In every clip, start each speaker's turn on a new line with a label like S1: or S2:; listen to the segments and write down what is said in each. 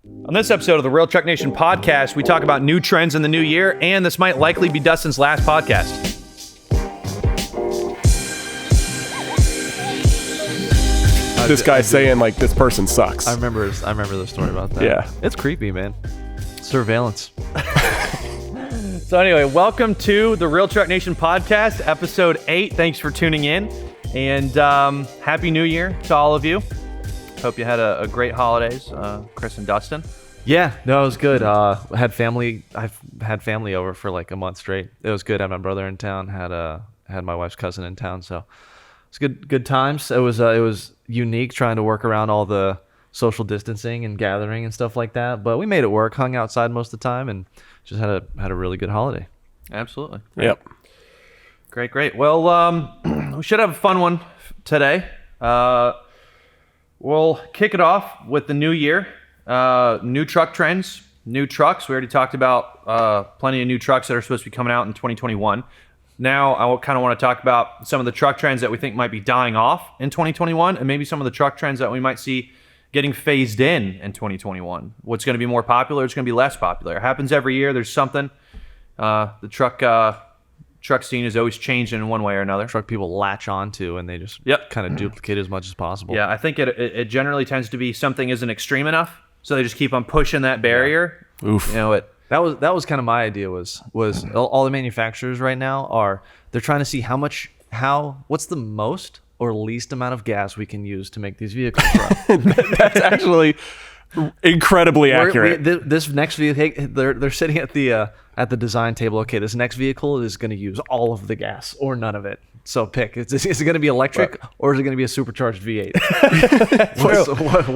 S1: On this episode of the RealTruck Nation Podcast, we talk about new trends in the new year, and this might likely be Dustin's last podcast.
S2: This guy's saying like this person sucks.
S3: I remember the story about that.
S2: Yeah.
S3: It's creepy, man. Surveillance.
S1: So anyway, welcome to the RealTruck Nation Podcast, episode 8. Thanks for tuning in, and Happy New Year to all of you. Hope you had a great holidays, Chris and Dustin.
S3: Yeah, no, it was good. I've had family over for like a month straight. It was good. I had my brother in town, had my wife's cousin in town, so it's good times. It was unique trying to work around all the social distancing and gathering and stuff like that, but we made it work. Hung outside most of the time and just had a really good holiday.
S1: Absolutely.
S2: Yep.
S1: Great. Well, we should have a fun one today. We'll kick it off with the new year. New truck trends, new trucks. We already talked about plenty of new trucks that are supposed to be coming out in 2021. Now, I kind of want to talk about some of the truck trends that we think might be dying off in 2021, and maybe some of the truck trends that we might see getting phased in 2021. What's going to be more popular? It's going to be less popular. It happens every year. There's something. The truck scene is always changing in one way or another.
S3: Truck people latch onto and they just kind of duplicate as much as possible.
S1: Yeah, I think it generally tends to be something isn't extreme enough, so they just keep on pushing that barrier.
S2: Yeah. Oof.
S1: You know,
S3: That was kind of my idea was all the manufacturers right now they're trying to see what's the most or least amount of gas we can use to make these vehicles run.
S2: That's actually incredibly accurate.
S3: This next vehicle, they're sitting at the design table. Okay, this next vehicle is going to use all of the gas or none of it. So pick. Is it going to be electric or is it going to be a supercharged V8?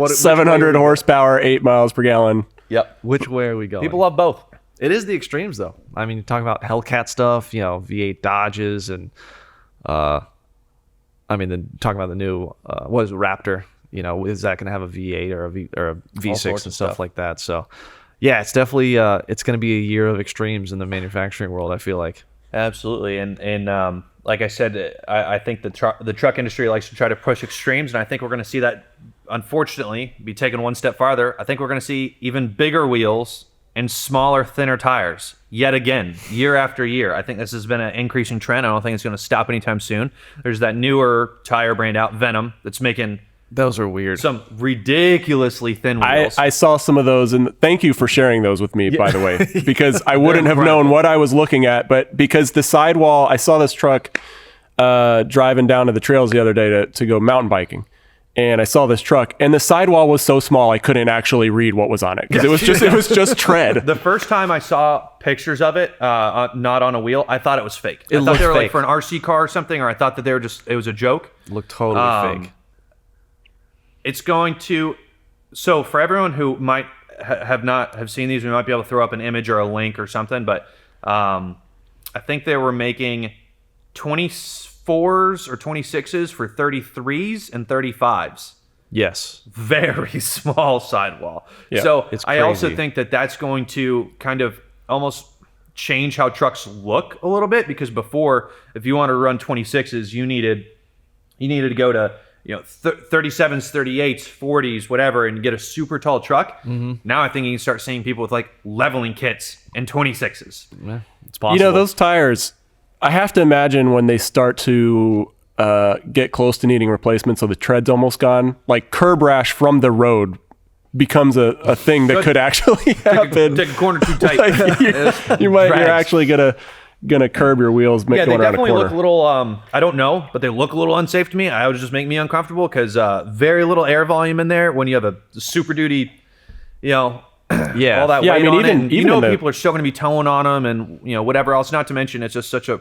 S2: 700 horsepower, 8 miles per gallon.
S1: Yep.
S3: Which way are we going?
S1: People love both.
S3: It is the extremes, though. I mean, you're talking about Hellcat stuff, V8 Dodges, and then talking about the new what is it, Raptor? Is that going to have a V8 or a V6 and stuff like that? So, yeah, it's definitely it's going to be a year of extremes in the manufacturing world. I feel like
S1: Absolutely, and like I said, I think the truck industry likes to try to push extremes, and I think we're going to see that, unfortunately, be taken one step farther. I think we're going to see even bigger wheels and smaller, thinner tires yet again, year after year. I think this has been an increasing trend. I don't think it's going to stop anytime soon. There's that newer tire brand out, Venom, that's making
S3: those are weird.
S1: Some ridiculously thin wheels.
S2: I saw some of those, and thank you for sharing those with me, by the way, because I wouldn't have known what I was looking at. But because the sidewall, I saw this truck driving down to the trails the other day to go mountain biking. And I saw this truck, and the sidewall was so small I couldn't actually read what was on it because it was just tread.
S1: The first time I saw pictures of it, not on a wheel, I thought it was fake. I thought they were
S3: fake.
S1: like for an RC car or something, or I thought that it was a joke.
S3: It looked totally fake.
S1: It's going to. So for everyone who might have seen these, we might be able to throw up an image or a link or something. But I think they were making 24s or 26s for 33s and 35s.
S3: Yes.
S1: Very small sidewall.
S2: Yeah,
S1: so
S3: it's
S1: I also
S3: crazy.
S1: think that that's going to kind of almost change how trucks look a little bit, because before, if you want to run 26s, you needed to go to 37s, 38s, 40s, whatever, and get a super tall truck. Mm-hmm. Now I think you can start seeing people with like leveling kits and 26s.
S3: Yeah, it's possible.
S2: Those tires, I have to imagine when they start to get close to needing replacement, so the tread's almost gone, like curb rash from the road becomes a thing that could actually happen.
S1: Take a corner too tight.
S2: You're actually gonna curb your wheels.
S1: Yeah, they
S2: going around
S1: definitely
S2: a corner.
S1: look a little. I don't know, but they look a little unsafe to me. I would just make me uncomfortable because very little air volume in there when you have a super duty, all that weight on it. And people are still going to be towing on them and whatever else. Not to mention, it's just such a.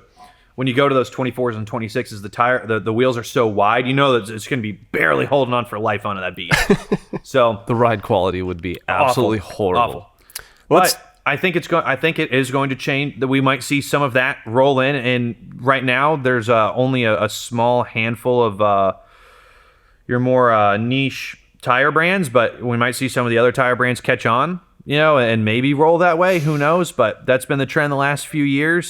S1: When you go to those 24s and 26s, the wheels are so wide, that it's going to be barely holding on for life onto that beast. So
S3: the ride quality would be absolutely horrible.
S1: But I think it is going to change. That we might see some of that roll in. And right now, there's only a small handful of your more niche tire brands, but we might see some of the other tire brands catch on, and maybe roll that way. Who knows? But that's been the trend the last few years.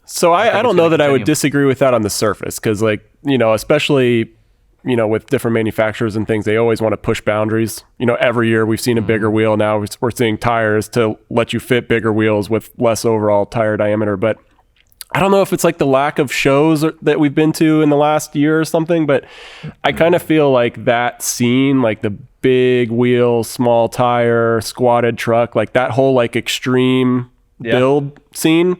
S1: So
S2: I don't know that I would disagree with that on the surface, because especially with different manufacturers and things, they always want to push boundaries. Every year we've seen a bigger wheel. Now we're seeing tires to let you fit bigger wheels with less overall tire diameter. But I don't know if it's like the lack of shows that we've been to in the last year or something, but I kind of feel like that scene, like the big wheel, small tire, squatted truck, like that whole like extreme build scene.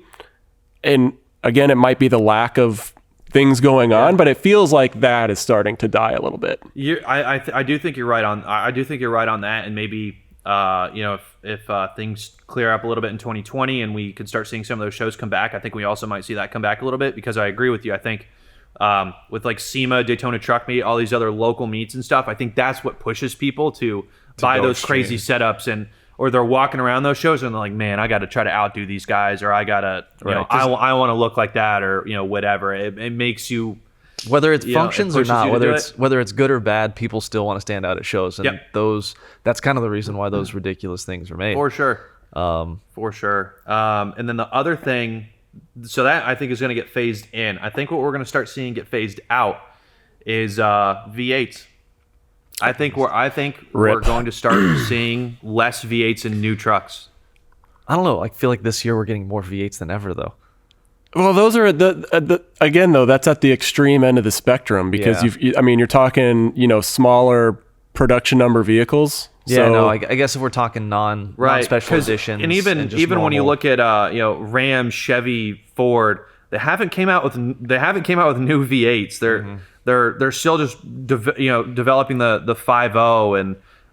S2: And again, it might be the lack of things going on, but it feels like that is starting to die a little bit.
S1: I do think you're right on. I do think you're right on that, and maybe if things clear up a little bit in 2020 and we could start seeing some of those shows come back, I think we also might see that come back a little bit, because I agree with you. I think with like SEMA, Daytona Truck Meet, all these other local meets and stuff, I think that's what pushes people to buy those crazy setups, or they're walking around those shows and they're like, man, I got to try to outdo these guys, or I got to, I want to look like that, or whatever. It makes you,
S3: whether it functions or not, whether it's good or bad, people still want to stand out at shows, and that's kind of the reason why those ridiculous things are made.
S1: For sure. And then the other thing, so that I think is going to get phased in. I think what we're going to start seeing get phased out is V8s. I think we're going to start seeing less V8s in new trucks.
S3: I don't know. I feel like this year we're getting more V8s than ever, though.
S2: Well, those are again though, that's at the extreme end of the spectrum, because you're talking smaller production number vehicles.
S3: Yeah, no, I guess if we're talking non-special editions,
S1: and even normal, when you look at Ram, Chevy, Ford, they haven't came out with new V8s. They're still just developing the 5.0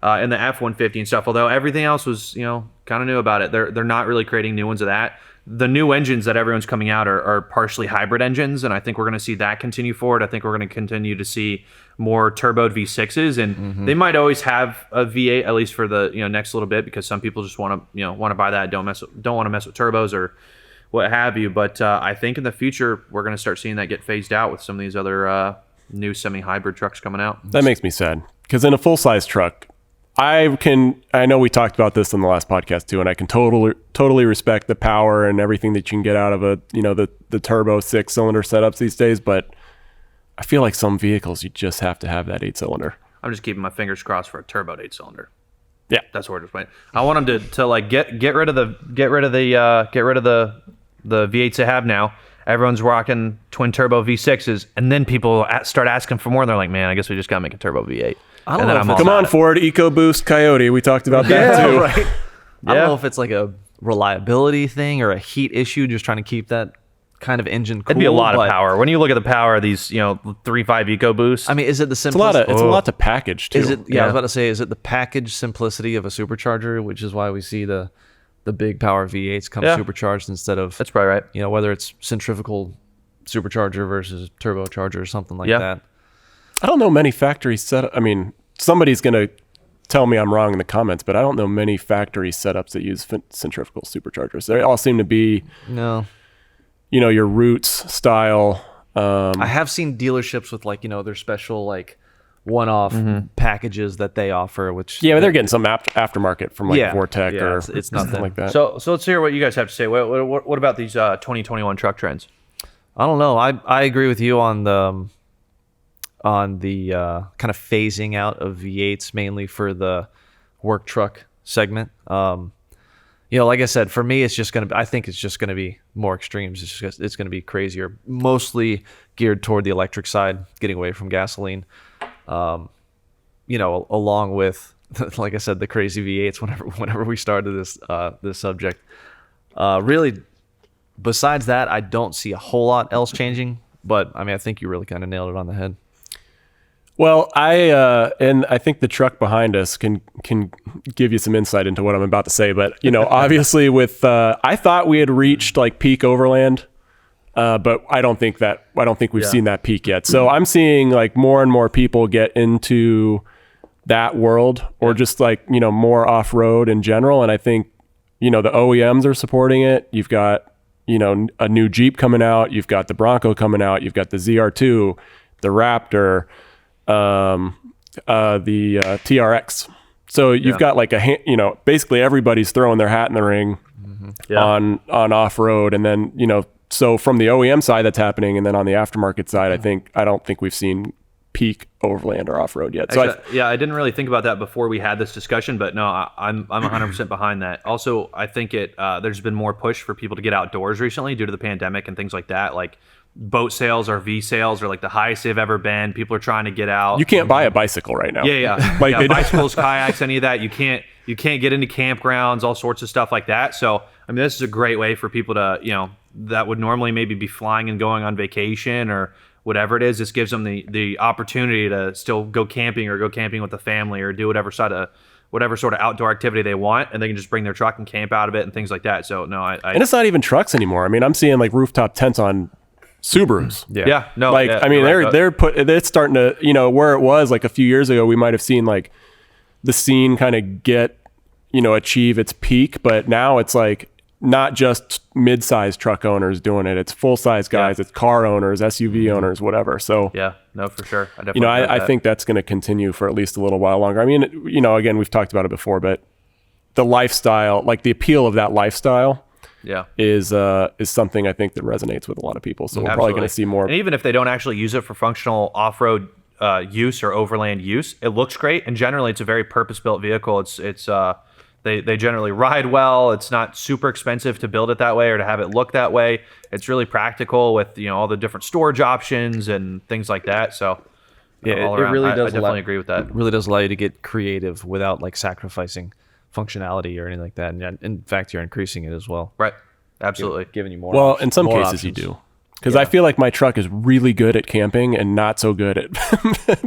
S1: and the F-150 and stuff. Although everything else was kind of new about it. They're not really creating new ones of that. The new engines that everyone's coming out are partially hybrid engines, and I think we're going to see that continue forward. I think we're going to continue to see more turboed V6s, and they might always have a V8 at least for the next little bit, because some people just want to buy that, don't want to mess with turbos or what have you. But I think in the future we're going to start seeing that get phased out with some of these other new semi-hybrid trucks coming out.
S2: That makes me sad, because in a full-size truck, I know we talked about this in the last podcast too, and I can totally respect the power and everything that you can get out of the turbo 6-cylinder setups these days, but I feel like some vehicles you just have to have that 8-cylinder. I'm
S1: just keeping my fingers crossed for a turbo 8-cylinder.
S2: Yeah,
S1: that's what we're just waiting. I want them to like get rid of the V8s they have now. Everyone's rocking twin turbo V6s, and then people start asking for more, and they're like, man, I guess we just got to make a turbo V8.
S3: I don't know.
S2: Come on, Ford, EcoBoost Coyote. We talked about that too.
S3: Right. I don't know if it's like a reliability thing or a heat issue, just trying to keep that kind of engine cool.
S1: It'd be a lot of power. When you look at the power of these, 3.5 EcoBoosts.
S3: I mean, is it the simplicity?
S2: It's a lot to package too.
S3: Is it? Yeah, I was about to say, is it the package simplicity of a supercharger, which is why we see the big power V8s come supercharged instead of,
S1: that's probably right.
S3: Whether it's centrifugal supercharger versus turbocharger or something like that.
S2: I don't know many factory setups. I mean, somebody's going to tell me I'm wrong in the comments, but I don't know many factory setups that use centrifugal superchargers. They all seem to be, your Roots style.
S3: I have seen dealerships with their special one-off packages that they offer, which
S2: they're getting some aftermarket from Vortec or
S3: it's nothing
S2: like that.
S1: So let's hear what you guys have to say. What about these 2021 truck trends?
S3: I don't know. I agree with you on the kind of phasing out of V8s, mainly for the work truck segment. Like I said, for me, it's just going to. I think it's just going to be more extremes. It's going to be crazier, mostly geared toward the electric side, getting away from gasoline. Along with, like I said, the crazy V8s. Whenever we started this subject, really, besides that, I don't see a whole lot else changing. But I mean, I think you really kind of nailed it on the head.
S2: Well, I think the truck behind us can give you some insight into what I'm about to say. But obviously, with I thought we had reached peak overland, but I don't think we've seen that peak yet. So I'm seeing more and more people get into that world, or just more off road in general. And I think the OEMs are supporting it. You've got a new Jeep coming out. You've got the Bronco coming out. You've got the ZR2, the Raptor. The TRX. So you've got basically everybody's throwing their hat in the ring on off-road. And then, so from the OEM side that's happening. And then on the aftermarket side, I don't think we've seen peak overland or off-road yet.
S1: Actually, I didn't really think about that before we had this discussion, but no, I'm 100% behind that. Also, I think there's been more push for people to get outdoors recently due to the pandemic and things like that. Like boat sales, RV sales are like the highest they've ever been. People are trying to get out.
S2: You can't buy a bicycle right now.
S1: Yeah. Like bicycles, kayaks, any of that. You can't get into campgrounds, all sorts of stuff like that. So, I mean, this is a great way for people to, that would normally maybe be flying and going on vacation or whatever it is. This gives them the opportunity to still go camping or go camping with the family or do whatever sort of outdoor activity they want, and they can just bring their truck and camp out of it and things like that. So, no,
S2: and it's not even trucks anymore. I mean, I'm seeing like rooftop tents on Subarus. It's starting to, where it was like a few years ago, we might have seen like the scene kind of get, achieve its peak, but now it's like not just mid-sized truck owners doing it. It's full-size guys, it's car owners, SUV owners, whatever. So
S1: yeah, no, for sure.
S2: I think that's going to continue for at least a little while longer. I mean, again, we've talked about it before, but the lifestyle, like the appeal of that lifestyle, is something I think that resonates with a lot of people. So we're probably going to see more.
S1: And even if they don't actually use it for functional off-road use or overland use, it looks great. And generally, it's a very purpose-built vehicle. They generally ride well. It's not super expensive to build it that way or to have it look that way. It's really practical with all the different storage options and things like that. So
S3: it really does.
S1: I definitely agree with that.
S3: It really does allow you to get creative without like sacrificing functionality or anything like that. And in fact, you're increasing it as well.
S1: Right. Absolutely.
S3: Giving you more.
S2: Well,
S3: options,
S2: in some cases
S3: options.
S2: you do. Because I feel like my truck is really good at camping and not so good at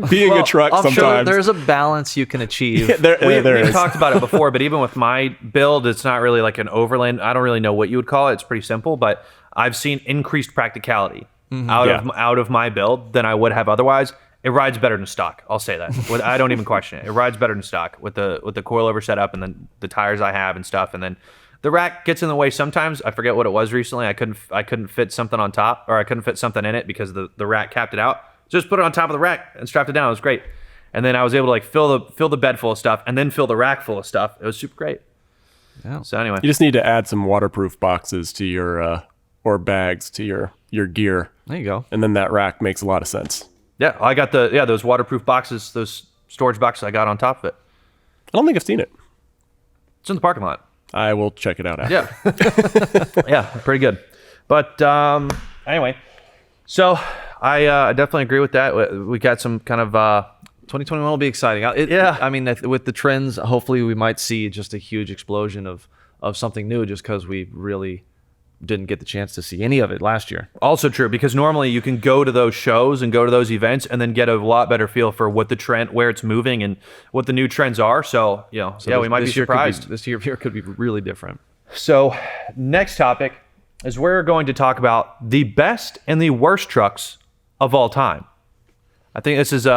S2: being a truck
S3: I'm
S2: sometimes.
S3: Sure there's a balance you can achieve.
S1: We've talked about it before, but even with my build, it's not really like an overland. I don't really know what you would call it. It's pretty simple, but I've seen increased practicality out of my build than I would have otherwise. It rides better than stock. I'll say that. I don't even question it. It rides better than stock with the coilover setup and then the tires I have and stuff, and then the rack gets in the way sometimes. I forget what it was recently. I couldn't fit something on top, or I couldn't fit something in it because the rack capped it out. Just put it on top of the rack and strapped it down. It was great. And then I was able to like fill the bed full of stuff and then fill the rack full of stuff. It was super great. Yeah. So anyway,
S2: you just need to add some waterproof boxes to your or bags to your gear.
S3: There you go.
S2: And then that rack makes a lot of sense.
S1: Yeah, I got those waterproof boxes, those storage boxes I got on top of it.
S2: I don't think I've seen it.
S1: It's in the parking lot.
S2: I will check it out after.
S1: Yeah. Yeah, pretty good. But anyway, so I definitely agree with that. We got some kind of
S3: 2021 will be exciting. I mean, with the trends, hopefully we might see just a huge explosion of something new just because we really didn't get the chance to see any of it last year.
S1: Also true, because normally you can go to those shows and go to those events and then get a lot better feel for what the trend, where it's moving and what the new trends are. So, we might be surprised.
S3: This year could be really different.
S1: So next topic is we're going to talk about the best and the worst trucks of all time. I think this is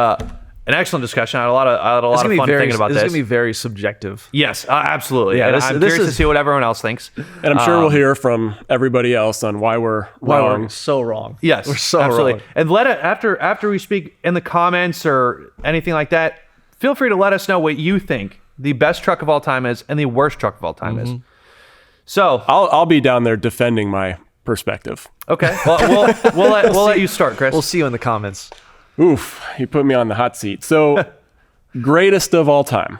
S1: an excellent discussion. I had a lot of fun thinking about this.
S3: It's going to be very subjective.
S1: Yes, absolutely.
S3: Yeah,
S1: I'm curious to see what everyone else thinks.
S2: And I'm sure we'll hear from everybody else on why we're wrong.
S3: We're so wrong.
S1: Yes,
S3: we're so
S1: absolutely.
S3: wrong.
S1: And let it after we speak in the comments or anything like that, feel free to let us know what you think the best truck of all time is and the worst truck of all time is. So
S2: I'll be down there defending my perspective.
S1: Okay. Well, we'll let you start, Chris.
S3: We'll see you in the comments.
S2: Oof, you put me on the hot seat. So, greatest of all time.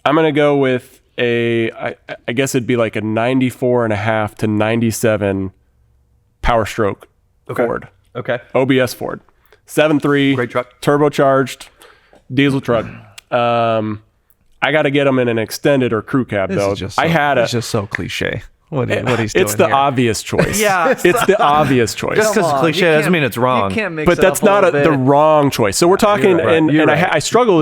S2: I'm going to go with I guess it'd be like a 94.5 to 97 Power Stroke Ford.
S1: Okay.
S2: OBS Ford. 7.3.
S1: Great truck.
S2: Turbocharged diesel truck. I got to get them in an extended or crew cab, though.
S3: It's just so cliche. What he's doing
S2: It's the
S3: here.
S2: obvious choice.
S1: Yeah.
S2: It's the obvious choice.
S1: Just because it's cliche doesn't mean it's wrong.
S3: You can't mix
S2: But
S3: it
S2: that's
S3: up
S2: not the wrong choice. So we're talking, I struggle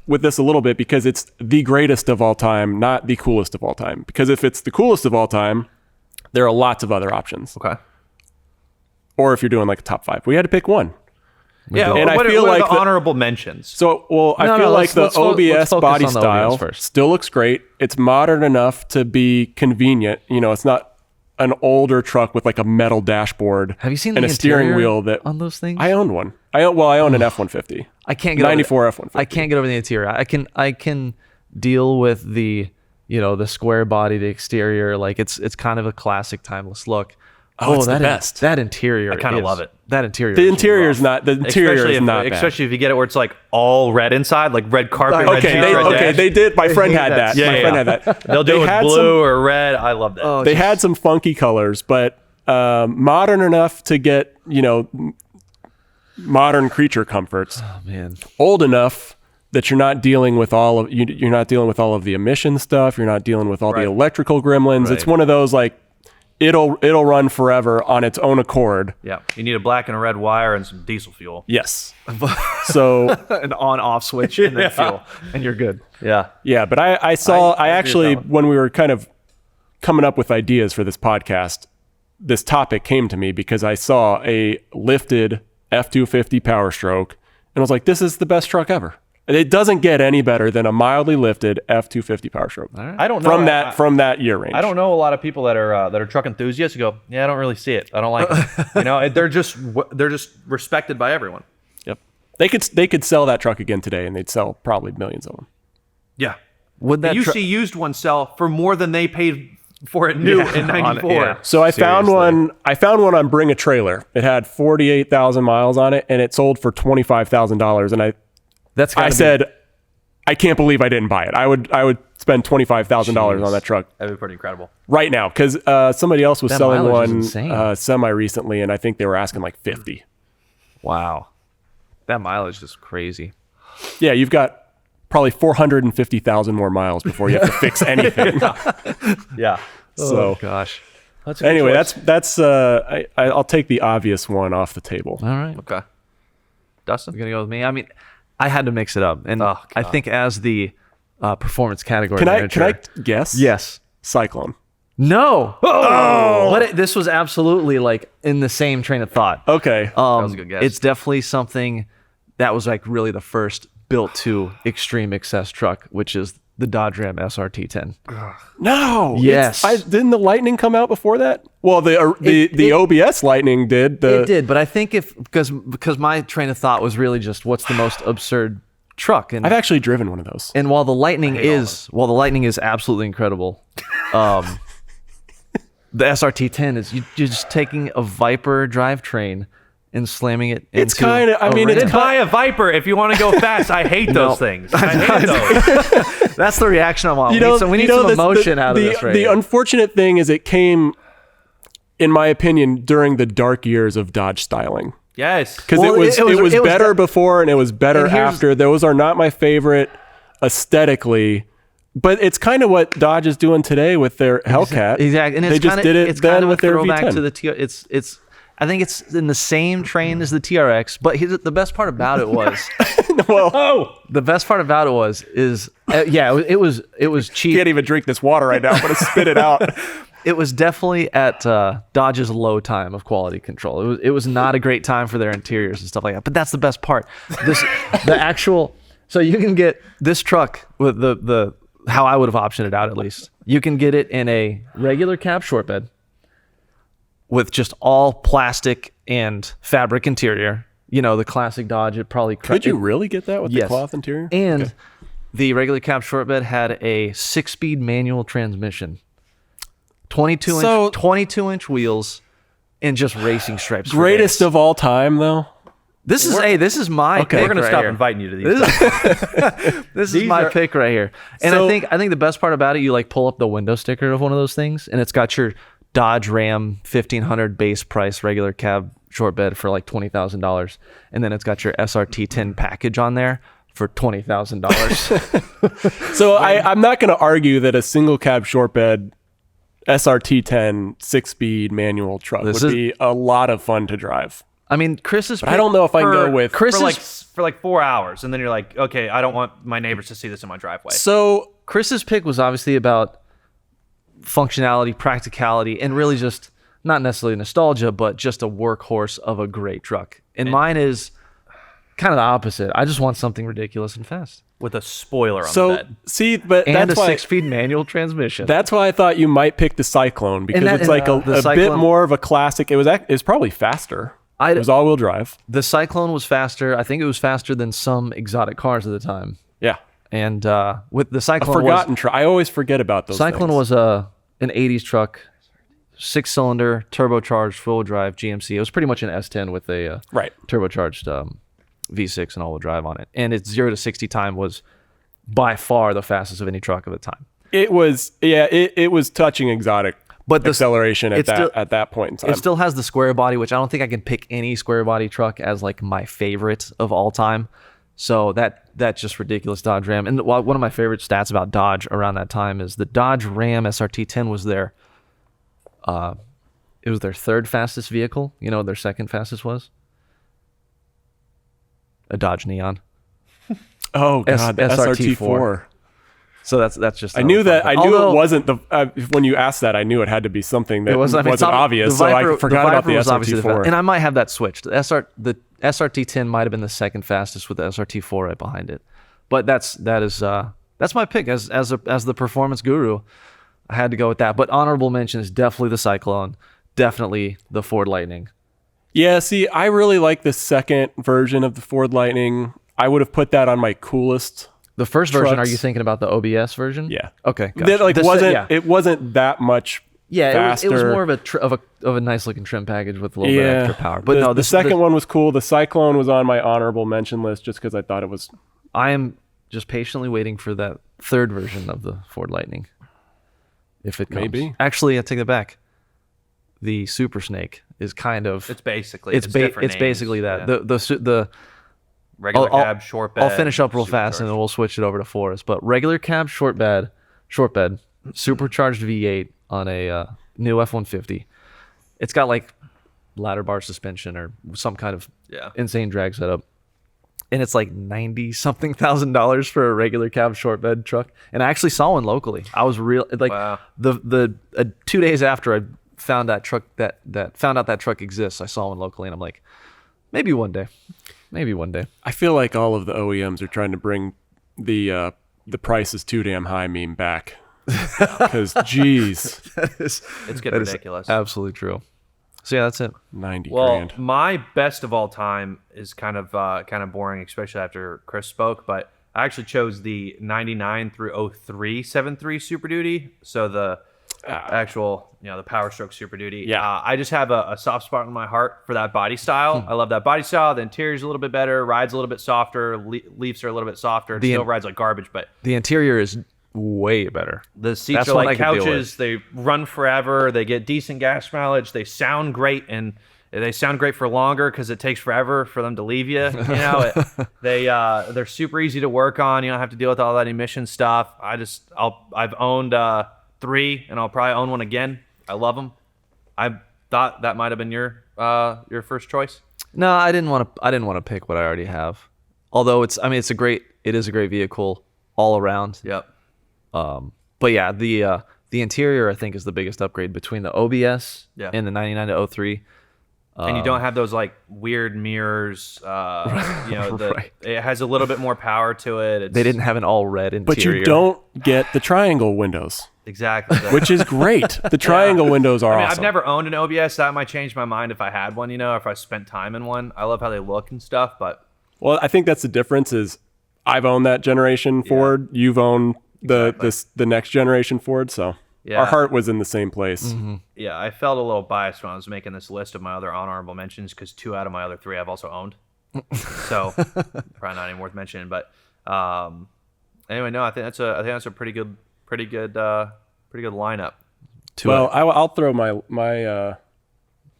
S2: with this a little bit because it's the greatest of all time, not the coolest of all time. Because if it's the coolest of all time, there are lots of other options.
S1: Okay.
S2: Or if you're doing like a top 5, we had to pick one.
S1: Yeah,
S2: and
S1: what
S2: I feel
S1: are
S2: like
S1: the honorable mentions?
S2: So, I feel like the OBS body style still looks great. It's modern enough to be convenient. It's not an older truck with like a metal dashboard.
S3: Have you seen
S2: and
S3: the
S2: a steering
S3: interior
S2: wheel that
S3: on those things?
S2: I owned one. I own an F-150.
S3: I can't get
S2: 94 F-150.
S3: I can't get over the interior. I can deal with the the square body, the exterior. Like it's kind of a classic, timeless look.
S2: Oh, it's the
S3: that
S2: best.
S3: That interior,
S1: I kind of love it.
S3: That interior.
S2: The
S3: is
S2: interior is
S3: rough.
S2: not. The interior is not bad.
S1: Especially if you get it where it's like all red inside, like red carpet, red
S2: Okay,
S1: seats, red dash.
S2: they did. My friend had that.
S1: Yeah,
S2: My friend had that.
S1: They'll do it with
S2: had
S1: blue or red. I love that.
S3: Oh,
S2: They had some funky colors, but modern enough to get modern creature comforts.
S3: Oh man.
S2: Old enough that you're not dealing with all of you're not dealing with all of the emission stuff. You're not dealing with all the electrical gremlins. It's one of those like it'll run forever on its own accord.
S1: Yeah, you need a black and a red wire and some diesel fuel.
S2: Yes. So
S3: An on-off switch and then fuel, and you're good.
S1: Yeah,
S2: yeah, but I actually when we were kind of coming up with ideas for this podcast, this topic came to me because I saw a lifted F-250 Power Stroke and I was like, this is the best truck ever. It doesn't get any better than a mildly lifted F-250 Power Stroke.
S3: Right.
S1: I don't know
S2: from that year range.
S1: I don't know a lot of people that are truck enthusiasts who go, yeah, I don't really see it. I don't like it. They're just respected by everyone.
S2: Yep. They could sell that truck again today and they'd sell probably millions of them.
S1: Yeah.
S3: Would that
S1: You see used ones sell for more than they paid for it new in '94.
S3: Yeah.
S2: So I found
S3: Seriously.
S2: one on Bring a Trailer. It had 48,000 miles on it and it sold for $25,000 and I said, I can't believe I didn't buy it. I would spend $25,000 on that truck
S1: That'd be pretty incredible.
S2: right now because somebody else was
S3: That
S2: selling
S3: mileage is
S2: one
S3: insane.
S2: semi recently, and I think they were asking like 50.
S3: Wow. That mileage is crazy.
S2: Yeah, you've got probably 450,000 more miles before you have to fix anything.
S1: Yeah.
S2: So
S3: Gosh.
S1: That's a good
S2: anyway,
S1: choice.
S2: that's I'll take the obvious one off the table.
S3: All right.
S1: Okay. Dustin?
S3: You're gonna go with me. I mean, I had to mix it up, and
S1: Oh,
S3: I
S1: God.
S3: think as the performance category
S2: Can
S3: manager,
S2: I guess?
S3: Yes.
S2: Cyclone.
S3: No. Oh. But this was absolutely like in the same train of thought.
S2: Okay.
S1: was a good guess.
S3: It's definitely something that was like really the first built to extreme excess truck, which is the Dodge Ram SRT10.
S2: No.
S3: Yes.
S2: Didn't the Lightning come out before that? Well, the OBS Lightning did.
S3: It did, but I think because my train of thought was really just what's the most absurd truck, and
S2: I've actually driven one of those.
S3: and while the Lightning is absolutely incredible, the SRT10 is you're just taking a Viper drivetrain and slamming it into
S2: It's kinda- I
S3: a
S2: mean,
S3: Ram.
S2: it's
S1: Then buy a Viper if you want to go fast. I hate those things. I hate those.
S3: That's the reaction I want. We need some emotion out of this right
S2: The
S3: here.
S2: unfortunate thing is it came, in my opinion, during the dark years of Dodge styling.
S1: Yes.
S2: Because
S3: Well,
S2: it was better
S3: de-
S2: before and it was better
S3: And here's-
S2: after. Those are not my favorite aesthetically, but it's kind of what Dodge is doing today with their Hellcat.
S3: Exactly, and
S2: they just did it
S3: it's
S2: then
S3: kind of
S2: with
S3: a
S2: their
S3: throwback
S2: V10.
S3: to the TR. It's. I think it's in the same train as the TRX, but the best part about it was the best part about it was it was cheap.
S2: Can't even drink this water right now. I'm gonna spit it out.
S3: It was definitely at Dodge's low time of quality control. It was not a great time for their interiors and stuff like that. But that's the best part. The actual. So you can get this truck with the how I would have optioned it out at least. You can get it in a regular cab short bed with just all plastic and fabric interior. You know, the classic Dodge. It probably
S2: Could you really get that with the
S3: Yes.
S2: cloth interior?
S3: And the regular cab short bed had a 6-speed manual transmission. 22 inch wheels and just racing stripes. for
S2: Greatest
S3: days.
S2: of all time, though.
S3: This is my pick.
S1: We're going to
S3: right
S1: stop
S3: here.
S1: inviting you to these.
S3: This is my pick right here. And
S2: So-
S3: I think the best part about it, you like pull up the window sticker of one of those things, and it's got your Dodge Ram 1500 base price regular cab short bed for like $20,000, and then it's got your SRT10 package on there for $20,000.
S2: So I'm not going to argue that a single cab short bed SRT10 6-speed manual truck
S3: This
S2: would
S3: is-
S2: be a lot of fun to drive.
S3: I mean, Chris's.
S2: But I don't know if I can go with
S3: Chris
S1: for like 4 hours, and then you're like, okay, I don't want my neighbors to see this in my driveway.
S2: So
S3: Chris's pick was obviously about functionality, practicality, and really just not necessarily nostalgia, but just a workhorse of a great truck. And mine is kind of the opposite. I just want something ridiculous and fast.
S1: With a spoiler on the
S2: so
S1: bed.
S2: see, but
S3: And
S2: that's
S3: a
S2: why
S3: 6-speed manual transmission.
S2: that's why I thought you might pick the Cyclone because
S3: that-
S2: it's like
S3: the
S2: a bit
S3: Cyclone-
S2: more of a classic. It's probably faster. It was all-wheel drive.
S3: The Cyclone was faster. I think it was faster than some exotic cars at the time.
S2: Yeah,
S3: And with the Cyclone,
S2: forgotten truck. I always forget about those.
S3: Cyclone
S2: things.
S3: was an 80s truck. 6-cylinder, turbocharged, full drive GMC. It was pretty much an S10 with a turbocharged V6 and all-wheel drive on it. And its 0 to 60 time was by far the fastest of any truck at the time.
S2: It was, it was touching exotic. But the acceleration at that point in time.
S3: It still has the square body, which I don't think I can pick any square body truck as like my favorite of all time. So that's just ridiculous Dodge Ram. And one of my favorite stats about Dodge around that time is the Dodge Ram SRT10 was their it was their third fastest vehicle. You know what their second fastest was? A Dodge Neon.
S2: Oh god, the SRT4.
S3: So that's just.
S2: I knew it wasn't the. When you asked that, I knew it had to be something that wasn't obvious. So I forgot about the SRT4.
S3: And I might have that switched. The SRT10 might have been the second fastest with the SRT4 right behind it. But that's my pick as the performance guru. I had to go with that. But honorable mention is definitely the Cyclone, definitely the Ford Lightning.
S2: Yeah, see, I really like the second version of the Ford Lightning. I would have put that on my coolest.
S3: The first version, are you thinking about the OBS version?
S2: Yeah.
S3: Okay. Gotcha.
S2: It wasn't that much.
S3: Yeah, it was more of a nice looking trim package with a little bit extra power. But
S2: the second one was cool. The Cyclone was on my honorable mention list just because I thought it was.
S3: I am just patiently waiting for that third version of the Ford Lightning. If it comes.
S2: Maybe.
S3: Actually, I take it back. The Super Snake is kind of.
S1: It's basically
S3: that.
S1: Yeah.
S3: The
S1: regular cab, short bed.
S3: I'll finish up real fast and then we'll switch it over to Forest. But regular cab, short bed, supercharged V8 on a new F-150. It's got like ladder bar suspension or some kind of insane drag setup. And it's like $90-something thousand for a regular cab short bed truck. And I actually saw one locally. I was the 2 days after I found that truck found out that truck exists, I saw one locally and I'm like, maybe one day.
S2: I feel like all of the OEMs are trying to bring the price is too damn high meme back. Because, geez.
S1: It's getting ridiculous.
S3: Absolutely true. So, yeah, that's it.
S2: 90
S1: grand.
S2: Well,
S1: my best of all time is kind of boring, especially after Chris spoke, but I actually chose the 99 through 03 7.3 Super Duty. So, the actual, the Power Stroke Super Duty.
S2: Yeah.
S1: I just have a soft spot in my heart for that body style. I love that body style. The interior's a little bit better, rides a little bit softer, leaves are a little bit softer. It still rides like garbage, but
S3: the interior is way better.
S1: The seats are like couches. They run forever. They get decent gas mileage. They sound great, and they sound great for longer because it takes forever for them to leave you. They're super easy to work on. You don't have to deal with all that emission stuff. I've owned 3, and I'll probably own one again. I love them. I thought that might have been your first choice.
S3: No, I didn't want to pick what I already have. Although it is a great vehicle all around.
S1: Yep.
S3: But yeah, the interior I think is the biggest upgrade between the OBS and the 99 to 03.
S1: And you don't have those like weird mirrors. It has a little bit more power to it.
S3: They didn't have an all red interior.
S2: But you don't get the triangle windows.
S1: Exactly.
S2: Which is great. The triangle windows are awesome.
S1: I've never owned an OBS. That might change my mind if I had one, if I spent time in one. I love how they look and stuff, but...
S2: Well, I think that's the difference is I've owned that generation Ford. You've owned the next generation Ford, so our heart was in the same place.
S3: Mm-hmm.
S1: Yeah, I felt a little biased when I was making this list of my other honorable mentions because 2 out of my other 3 I've also owned. So probably not even worth mentioning, but anyway, no, I think that's a pretty good lineup.
S2: Well, I'll throw my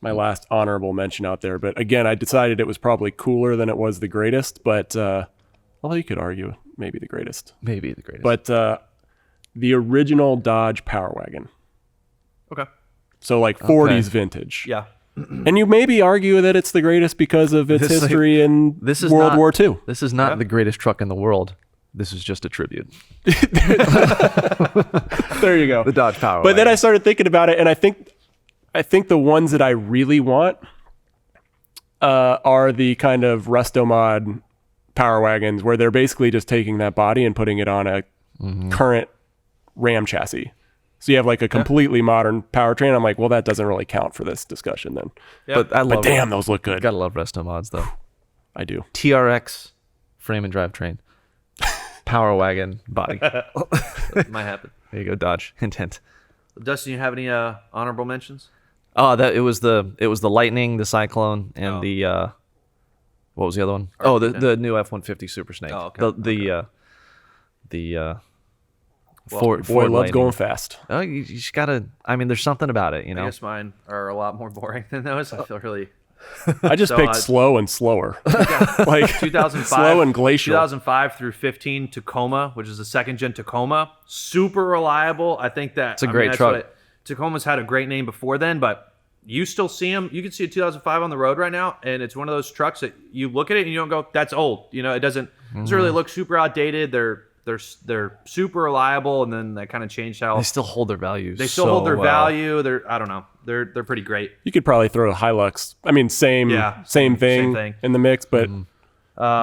S2: last honorable mention out there, but again, I decided it was probably cooler than it was the greatest, but although you could argue maybe the greatest. But the original Dodge Power Wagon.
S1: Okay.
S2: So like 40s vintage.
S1: Yeah.
S2: And you maybe argue that it's the greatest because of its history in World War II.
S3: This is not the greatest truck in the world. This is just a tribute.
S2: There you go.
S3: The Dodge Power Wagon.
S2: But then I started thinking about it, and I think the ones that I really want are the kind of resto-mod Power Wagons where they're basically just taking that body and putting it on a current Ram chassis. So you have like a completely modern powertrain. I'm like, well, that doesn't really count for this discussion then.
S1: Yep.
S2: But damn, those look good.
S3: Gotta love resto mods though.
S2: I do.
S3: TRX frame and drivetrain. Power wagon body.
S1: Might happen.
S3: There you go, Dodge. Hint, hint.
S1: Dustin, you have any honorable mentions?
S3: Oh, it was the Lightning, the Cyclone, and the what was the other one? Oh, the new F-150 Super Snake.
S1: Oh, okay.
S3: The
S2: Boy
S3: Ford
S2: loves
S3: Lightning.
S2: going fast.
S3: Oh, you just gotta. I mean, there's something about it, you know.
S1: I guess mine are a lot more boring than those. I feel really.
S2: I just picked slow and slower. Like
S1: 2005,
S2: slow and glacial.
S1: 2005 through 15 Tacoma, which is the second gen Tacoma, super reliable. I think that
S3: it's a great truck.
S1: Tacoma's had a great name before then, but you still see them. You can see a 2005 on the road right now, and it's one of those trucks that you look at it and you don't go, "That's old." You know, it doesn't really look super outdated. They're super reliable, and then that kind of changed how
S3: They still hold their values.
S1: they still hold their value. I don't know. They're pretty great.
S2: You could probably throw a Hilux. I mean, same thing in the mix, but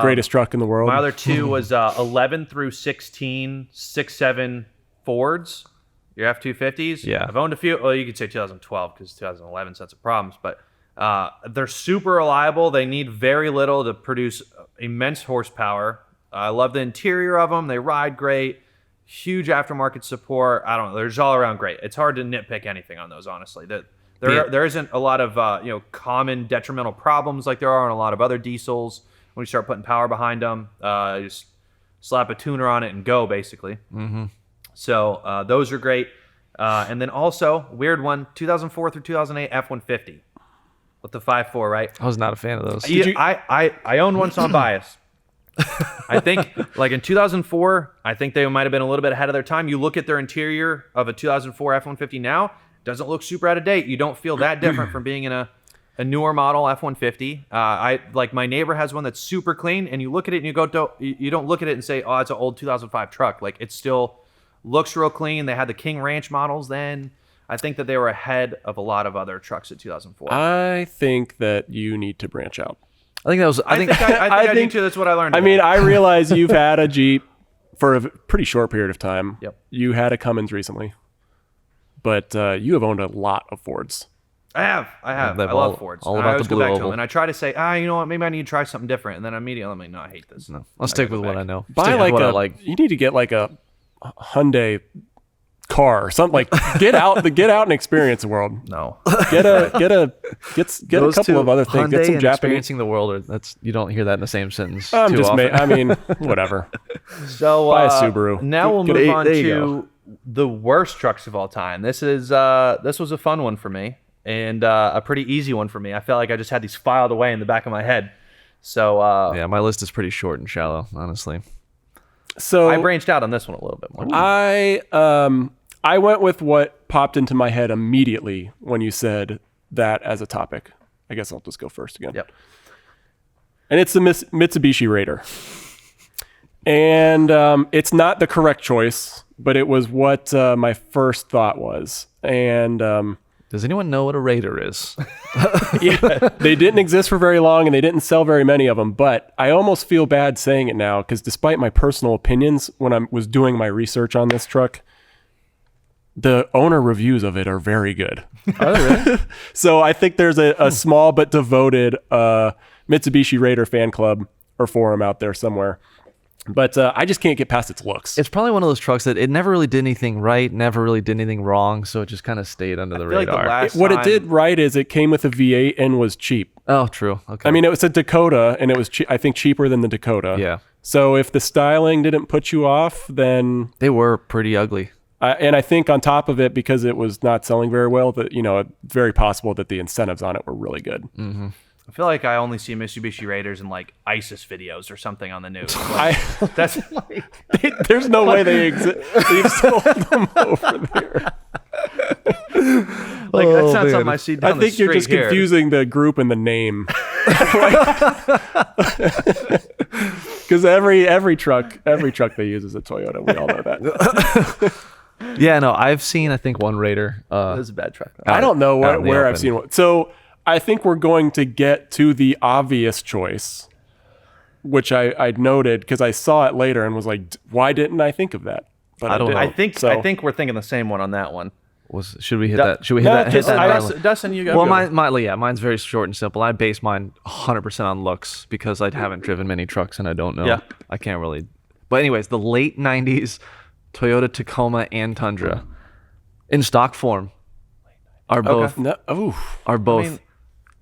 S2: greatest truck in the world.
S1: My other two was 11 through 16 6.7 Fords, your F-250s.
S3: Yeah.
S1: I've owned a few. Well, you could say 2012 because 2011 sets of problems, but they're super reliable. They need very little to produce immense horsepower. I love the interior of them. They ride great. Huge aftermarket support. I don't know. They're just all around great. It's hard to nitpick anything on those, honestly. There isn't a lot of common detrimental problems like there are on a lot of other diesels. When you start putting power behind them, just slap a tuner on it and go, basically. Mm-hmm. So those are great. And then also, weird one, 2004 through 2008 F-150 with the 5.4, right?
S3: I was not a fan of those.
S1: I owned one, so I'm biased. I think, like in 2004, I think they might have been a little bit ahead of their time. You look at their interior of a 2004 F-150 now, doesn't look super out of date. You don't feel that different from being in a newer model F-150. Like my neighbor has one that's super clean, and you look at it and you don't look at it and say, oh, it's an old 2005 truck. Like it still looks real clean. They had the King Ranch models then. I think that they were ahead of a lot of other trucks at 2004.
S2: I think that you need to branch out.
S1: I think I do too. That's what I learned.
S2: I mean, I realize you've had a Jeep for a pretty short period of time.
S1: Yep.
S2: You had a Cummins recently, but you have owned a lot of Fords.
S1: I have. I love Fords.
S3: All
S1: and
S3: about
S1: I always
S3: the
S1: go
S3: blue
S1: back to
S3: oval.
S1: them, and I try to say, you know what? Maybe I need to try something different. And then immediately I'm like, no, I hate this.
S3: No, I'll stick with what I know.
S2: Buy you need to get like a Hyundai car or something. Like get out and experience the world.
S1: No.
S2: Get a couple of other things.
S3: Hyundai
S2: Get some
S3: and
S2: Japanese.
S3: experiencing the world. You don't hear that in the same sentence.
S2: I'm
S3: too
S2: just
S3: often.
S2: I mean, whatever.
S1: So
S2: buy a Subaru.
S1: Now we'll
S2: Get
S1: move
S2: a-
S1: on
S3: there you
S1: to the worst trucks of all time. This was a fun one for me and a pretty easy one for me. I felt like I just had these filed away in the back of my head. So
S3: Yeah, my list is pretty short and shallow, honestly.
S2: So
S1: I branched out on this one a little bit more.
S2: I went with what popped into my head immediately when you said that as a topic. I guess I'll just go first again.
S1: Yep.
S2: And it's the Mitsubishi Raider. And it's not the correct choice, but it was what my first thought was. And
S3: Does anyone know what a Raider is?
S2: yeah, they didn't exist for very long and they didn't sell very many of them. But I almost feel bad saying it now because despite my personal opinions, when I was doing my research on this truck, the owner reviews of it are very good.
S3: Are they really?
S2: So I think there's a small but devoted Mitsubishi Raider fan club or forum out there somewhere. But I just can't get past its looks.
S3: It's probably one of those trucks that it never really did anything right, never really did anything wrong, so it just kind of stayed under the
S1: feel like the
S3: radar.
S1: last
S2: What it
S1: time-
S2: did right is it came with a V8 and was cheap.
S3: Oh, true. Okay.
S2: I mean, it was a Dakota, and it was, I think, cheaper than the Dakota.
S3: Yeah.
S2: So if the styling didn't put you off, then...
S3: They were pretty ugly.
S2: and I think on top of it, because it was not selling very well, that it's very possible that the incentives on it were really good.
S3: Mm-hmm.
S1: I feel like I only see Mitsubishi Raiders in like ISIS videos or something on the news. Like, that's
S2: There's no way they exist. They've sold them over there.
S1: like that's not something I see down
S2: I think
S1: the street
S2: you're just
S1: here.
S2: confusing the group and the name. Because every truck they use is a Toyota. We all know that.
S3: Yeah, no, I've seen, I think, one Raider.
S1: It was a bad truck.
S2: I don't know
S3: out in the
S2: where I've
S3: open.
S2: seen one. So I think we're going to get to the obvious choice, which I noted because I saw it later and was like, why didn't I think of that? But
S3: I don't
S2: didn't.
S3: know.
S1: I think we're thinking the same one on that one.
S3: Should we hit that? Should we hit
S2: no,
S3: that? Hit
S2: just-
S3: that
S2: I-
S3: button?
S1: Dustin, you go.
S3: Well,
S1: go.
S3: mine's very short and simple. I base mine 100% on looks because I haven't driven many trucks and I don't know.
S1: Yeah.
S3: I can't really. But anyways, the late 90s Toyota Tacoma and Tundra. in stock form are both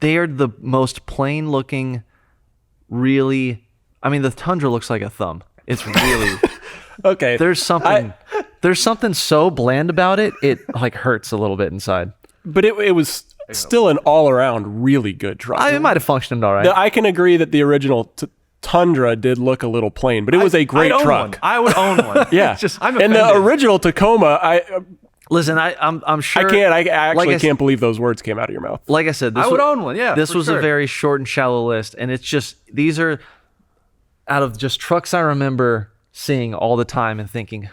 S3: they are the most plain looking, really. I mean, the Tundra looks like a thumb. It's really
S2: okay.
S3: There's something so bland about it. It like hurts a little bit inside.
S2: But it was still an all around really good truck.
S3: It might have functioned all right.
S2: I can agree that the original Tundra did look a little plain, but it was a great truck.
S1: I would own one.
S2: Yeah, and the original Tacoma,
S3: Listen, I'm sure
S2: I actually can't believe those words came out of your mouth.
S3: Like I said,
S1: I would own one. Yeah,
S3: this was a very short and shallow list, and it's just these are out of just trucks I remember seeing all the time and thinking,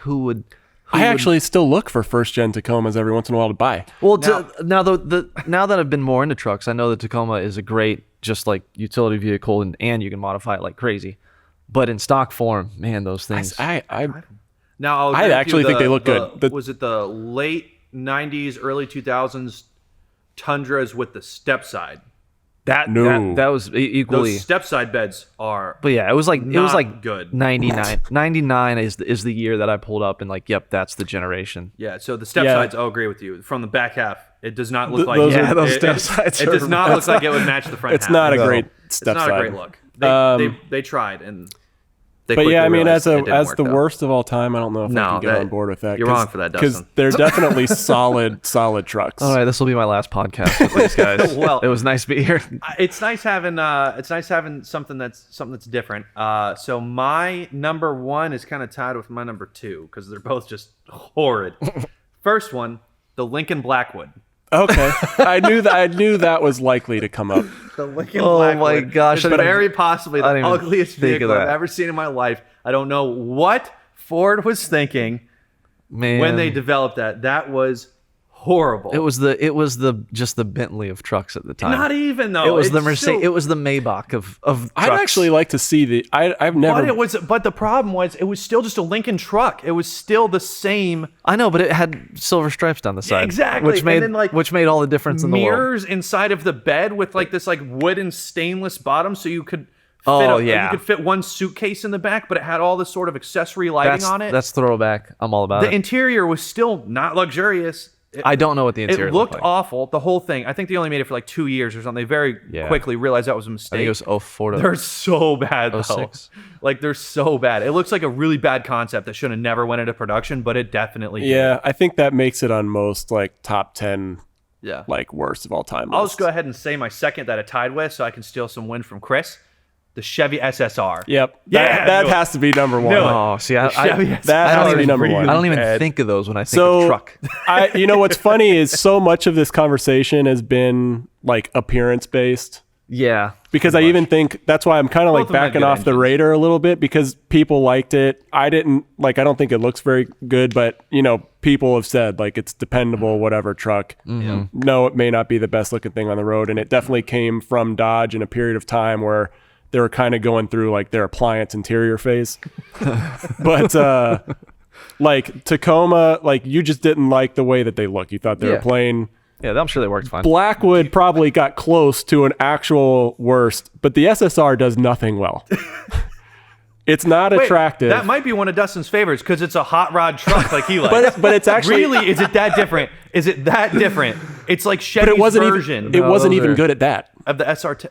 S3: I
S2: actually still look for first gen Tacomas every once in a while to buy.
S3: Well, now that I've been more into trucks, I know the Tacoma is a great just like utility vehicle, and you can modify it like crazy. But in stock form, man, those things.
S2: I
S1: actually
S2: think they look good.
S1: Was it the late 90s, early 2000s Tundras with the step side?
S3: That was equally.
S1: Those step side beds are.
S3: But yeah, it was like
S1: good.
S3: 99. 99 is the year that I pulled up and like, yep, that's the generation.
S1: Yeah. So the step sides, I'll agree with you. From the back half, it does not look like
S3: those step sides.
S1: It does not look like it would match the front.
S2: It's
S1: half.
S2: not a great step side.
S1: It's not a great look. They tried and.
S2: But yeah, I mean, as the worst of all time, I don't know if I can get on board with that.
S1: You're wrong for that,
S2: because they're definitely solid trucks.
S3: All right, this will be my last podcast with these guys. Well, it was nice to be here.
S1: It's nice having something that's different. So my number one is kind of tied with my number two because they're both just horrid. First one, the Lincoln Blackwood.
S2: Okay, I knew that was likely to come up.
S1: The Lincoln Blackwood.
S3: My gosh,
S1: it's very possibly the ugliest vehicle I've ever seen in my life. I don't know what Ford was thinking when they developed that. That was horrible.
S3: It was the Bentley of trucks at the time.
S1: Not even though.
S3: It was the Mercedes. It was the Maybach of trucks.
S2: I'd actually like to see the. I've never.
S1: But the problem was it was still just a Lincoln truck. It was still the same.
S3: I know, but it had silver stripes down the side.
S1: Exactly,
S3: which made all the difference in the world.
S1: Mirrors inside of the bed with like this like wooden stainless bottom, so you could. You could fit one suitcase in the back, but it had all this sort of accessory lighting on it.
S3: That's throwback. I'm all about it.
S1: The interior was still not luxurious.
S3: I don't know what the interior
S1: looked
S3: like.
S1: awful. The whole thing. I think they only made it for like 2 years or something. They very quickly realized that was a mistake.
S3: I think it was 04 to
S1: They're so bad though.
S3: 06.
S1: Like they're so bad. It looks like a really bad concept that should have never went into production, but it definitely did.
S2: Yeah, I think that makes it on most like top 10 like worst of all time.
S1: I'll just go ahead and say my second that I tied with so I can steal some win from Chris. The Chevy SSR.
S2: Yep. That has to be number one.
S3: Oh, see, that
S2: has to be number one.
S3: I don't even think of those when I think of truck.
S2: You know what's funny is so much of this conversation has been like appearance based.
S3: Yeah.
S2: Because I even think that's why I'm kind of like backing off the Raider a little bit because people liked it. I don't think it looks very good, but you know, people have said like it's dependable, whatever truck. Mm-hmm. No, it may not be the best looking thing on the road. And it definitely came from Dodge in a period of time where they were kind of going through like their appliance interior phase. But like Tacoma, like you just didn't like the way that they look. You thought they were plain.
S3: Yeah, I'm sure they worked fine.
S2: Blackwood probably got close to an actual worst, but the SSR does nothing well. It's not attractive.
S1: That might be one of Dustin's favorites because it's a hot rod truck like he likes.
S2: but it's actually...
S1: Really, is it that different? Is it that different? It's like Chevy's version.
S2: It wasn't even good at that.
S1: Of the SRT.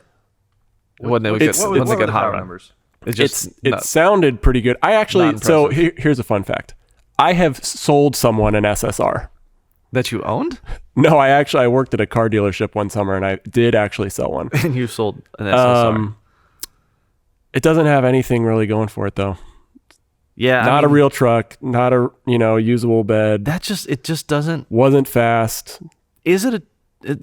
S3: It wasn't a good hot rod
S1: numbers.
S2: It sounded pretty good. I actually... So here's a fun fact. I have sold someone an SSR.
S3: That you owned?
S2: No, I worked at a car dealership one summer and I did actually sell one.
S3: And you sold an SSR.
S2: It doesn't have anything really going for it though.
S3: Yeah.
S2: Not a real truck, not a, usable bed.
S3: It just doesn't.
S2: Wasn't fast.
S3: It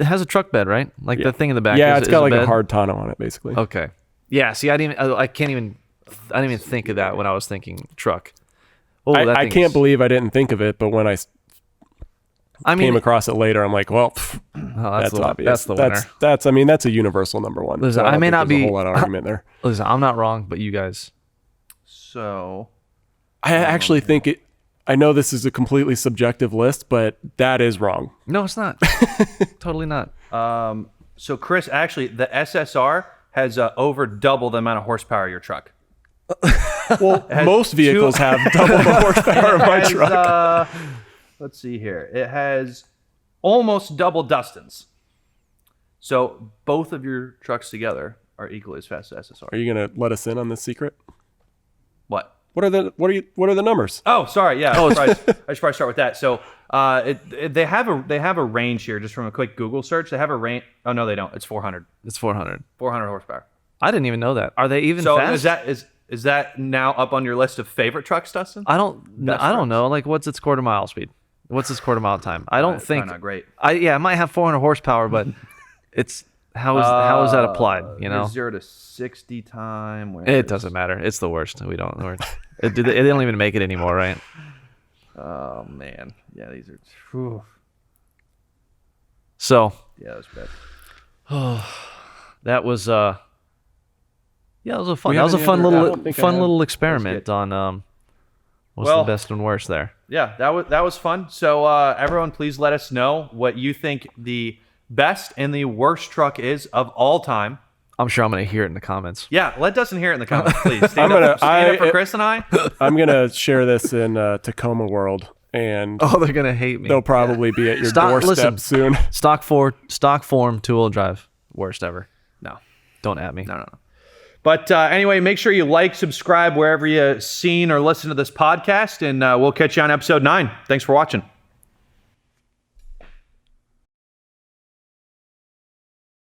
S3: has a truck bed, right? Like the thing in the back.
S2: Yeah, it's got like a hard tonneau on it basically.
S3: Okay. Yeah, see, I didn't even think of that when I was thinking truck. Oh,
S2: I can't believe I didn't think of it, but when I came across it later, I'm like, well, that's obvious.
S3: That's the winner.
S2: That's a universal number one.
S3: Listen,
S2: so
S3: I may not be
S2: a whole lot of argument there.
S3: Listen, I'm not wrong, but you guys.
S1: So,
S2: I actually think it. I know this is a completely subjective list, but that is wrong.
S3: No, it's not. Totally not.
S1: So Chris, actually, the SSR has over double the amount of horsepower of your truck.
S2: Well, most vehicles have double the horsepower of my truck.
S1: let's see here. It has almost double Dustin's. So both of your trucks together are equally as fast as SSR.
S2: Are you gonna let us in on this secret?
S1: What?
S2: What are the numbers?
S1: Oh, sorry. Yeah. I should probably start with that. So they have a range here just from a quick Google search. They have a range. Oh no, they don't. It's 400.
S3: It's 400.
S1: 400 horsepower.
S3: I didn't even know that. Are they even
S1: So
S3: fast?
S1: is that now up on your list of favorite trucks, Dustin?
S3: I don't know. Like, what's its quarter mile speed? What's its quarter mile time? I don't think.
S1: Not great.
S3: It might have 400 horsepower, but it's how is that applied? You know,
S1: 0 to 60 time.
S3: It doesn't matter. It's the worst. We don't. They don't even make it anymore, right?
S1: Oh man, yeah, these are. Whew.
S3: So
S1: Yeah, that's bad.
S3: that was it was a fun.
S2: We
S3: That was a
S2: have
S3: fun
S2: any other- I
S3: little
S2: don't think I have.
S3: little experiment
S1: good.
S3: on what's
S1: Well-
S3: the best and worst there.
S1: Yeah, that was fun. So everyone, please let us know what you think the best and the worst truck is of all time.
S3: I'm sure I'm gonna hear it in the comments.
S1: Yeah, let Dustin hear it in the comments, please. Stand up for Chris and I.
S2: I'm gonna share this in Tacoma World, and
S3: Oh, they're gonna hate me.
S2: they'll probably be at your doorstep
S3: Listen,
S2: soon.
S3: stock form 2-wheel drive, worst ever.
S1: No,
S3: Don't at me.
S1: no. But anyway, make sure you like, subscribe wherever you've seen or listened to this podcast, and we'll catch you on episode 9. Thanks for watching.